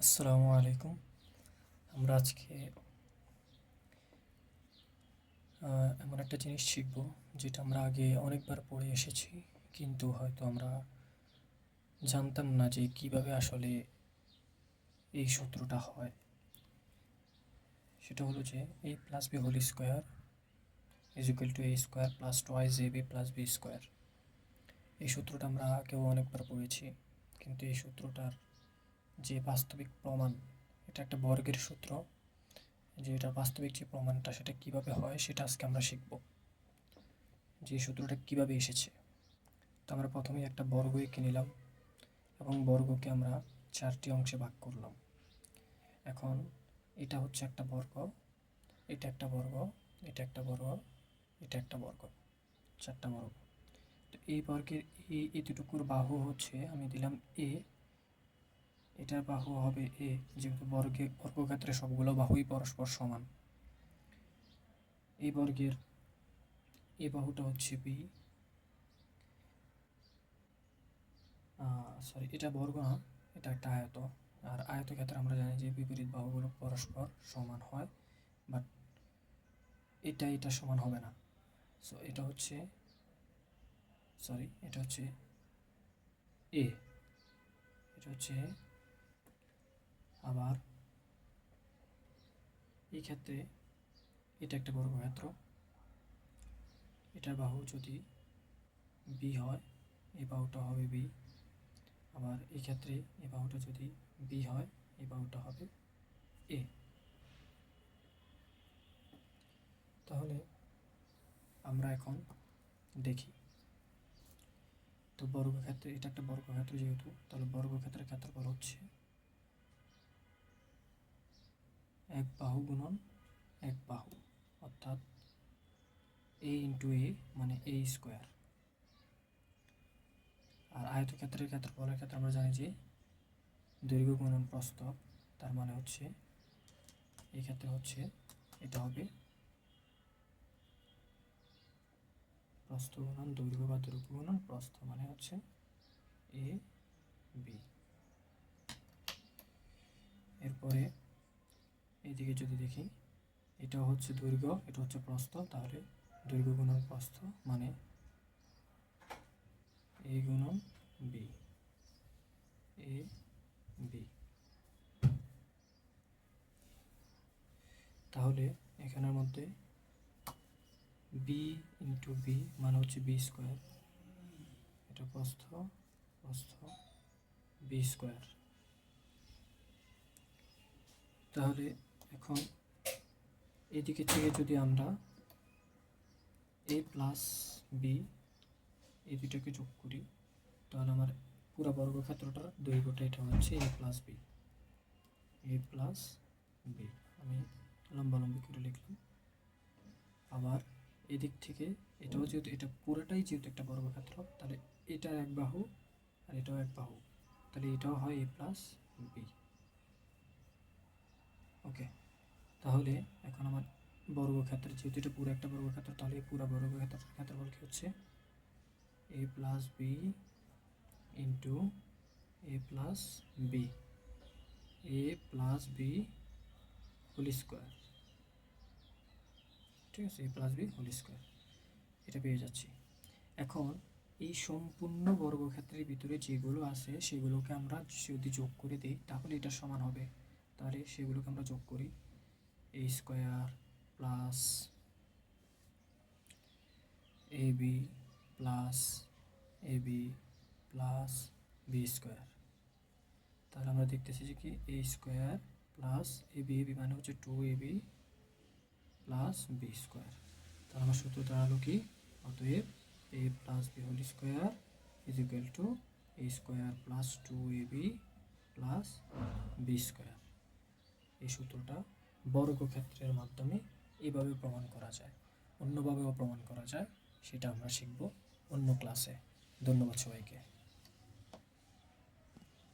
আসসালামু আলাইকুম। আমরা আজকে এমন একটা জিনিস শিখব যেটা আমরা আগে অনেকবার পড়ে এসেছি, কিন্তু হয়তো আমরা জানতাম না যে কিভাবে আসলে এই সূত্রটা হয়। সেটা হলো যে a plus B whole square is equal to a square plus twice a b plus B square. এই সূত্রটা আমরা আগেও অনেকবার পড়েছি, কিন্তু এই সূত্রটার যে বাস্তবিক প্রমাণ, এটা একটা বর্গের সূত্র, যে এটা বাস্তবিক যে প্রমাণটা সেটা কিভাবে হয় সেটা আজকে আমরা শিখব, যে সূত্রটা কিভাবে এসেছে। তো আমরা প্রথমেই একটা বর্গ এঁকে নিলাম এবং বর্গকে আমরা 4টি অংশে ভাগ করলাম। এখন এটা হচ্ছে একটা বর্গ, এটা একটা বর্গ, এটা একটা বর্গ, এটা একটা বর্গ, 4টা বর্গ। তো এই বর্গের এতটুকুর বাহু হচ্ছে, আমি দিলাম এ, এটার বাহু হবে এ, যেহেতু বর্গক্ষেত্রে সবগুলো বাহুই পরস্পর সমান। এই বর্গের এই বাহুটা হচ্ছে বি, সরি এটা বর্গ না, এটা একটা আয়ত। আর আয়তক্ষেত্রে আমরা জানি যে বিপরীত বাহুগুলো পরস্পর সমান হয়, বাট এটা সমান হবে না। সো এটা হচ্ছে এটা হচ্ছে এ, এটা হচ্ছে আবার এই ক্ষেত্রে এটা একটা বর্গক্ষেত্র, এটার বাহু যদি বি হয় এই বাহুটা হবে বি, আবার এই ক্ষেত্রে এই বাহুটা যদি বি হয় এই বাহুটা হবে এ। তাহলে আমরা এখন দেখি। তো বর্গক্ষেত্রে এটা একটা বর্গক্ষেত্র যেহেতু, তাহলে বর্গক্ষেত্রের ক্ষেত্রফল হচ্ছে এক বাহু গুণন এক বাহু, অর্থাৎ এ ইন্টু এ মানে এ স্কোয়ার। আর আয়তক্ষেত্রের ক্ষেত্রফলের ক্ষেত্রে আমরা জানি যে দৈর্ঘ্য গুণন প্রস্থ, তার মানে হচ্ছে এই ক্ষেত্রে হচ্ছে এটা হবে প্রস্থ গুণন দৈর্ঘ্য বা দৈর্ঘ্য গুণন প্রস্থ, মানে হচ্ছে এ বি। এরপরে এইদিকে যদি দেখি, এটা হচ্ছে দৈর্ঘ্য, এটা হচ্ছে প্রস্থ, তাহলে দৈর্ঘ্য গুণন প্রস্থ মানে এ গুণন বি, এ বি। তাহলে এখানের মধ্যে বি ইন্টু বি মানে হচ্ছে বি স্কোয়ার, এটা প্রস্থ প্রস্থ বি স্কোয়ার। তাহলে এখন এদিকে থেকে যদি আমরা এ প্লাস বি এই দুটোকে যোগ করি, তাহলে আমার পুরো বর্গক্ষেত্রটার দৈর্ঘ্যটা এটা হচ্ছে এ প্লাস বি, এ প্লাস বি। আমি লম্বালম্বি করে লিখলাম। আবার এদিক থেকে এটাও যেহেতু, এটা পুরোটাই যেহেতু একটা বর্গক্ষেত্র, তাহলে এটার এক বাহু আর এটাও এক বাহু, তাহলে এটাও হয় এ প্লাস বি। ওকে, তাহলে এখন আমার বর্গক্ষেত্র যেহেতু এটা পুরো একটা বর্গক্ষেত্র, তাহলে এই পুরো বর্গক্ষেত্রের ক্ষেত্রফল কি হচ্ছে এ প্লাস বি ইন্টু এ প্লাস বি, এ প্লাস বি হোল স্কোয়ার। ঠিক আছে, এ প্লাস বি হোল স্কোয়ার, এটা পেয়ে যাচ্ছি। এখন এই সম্পূর্ণ বর্গক্ষেত্রের ভিতরে যেগুলো আছে সেগুলোকে আমরা যদি যোগ করে দিই তাহলে এটা সমান হবে। তাহলে সেগুলোকে আমরা যোগ করি, এ স্কোয়ার প্লাস এ বি প্লাস এ বি প্লাস বি স্কোয়ার। তাহলে আমরা দেখতেছি যে কি এ স্কোয়ার প্লাস এ বি মানে হচ্ছে 2ab প্লাস বি স্কোয়ার। তাহলে আমার সূত্র দাঁড়ালো কি, অতএব A plus B whole square is equal to A square plus 2ab plus B square. এই সূত্রটা বর্গক্ষেত্রের মাধ্যমে এইভাবে প্রমাণ করা যায়, অন্যভাবেও প্রমাণ করা যায়, সেটা আমরা শিখব অন্য ক্লাসে। ধন্যবাদ সবাইকে।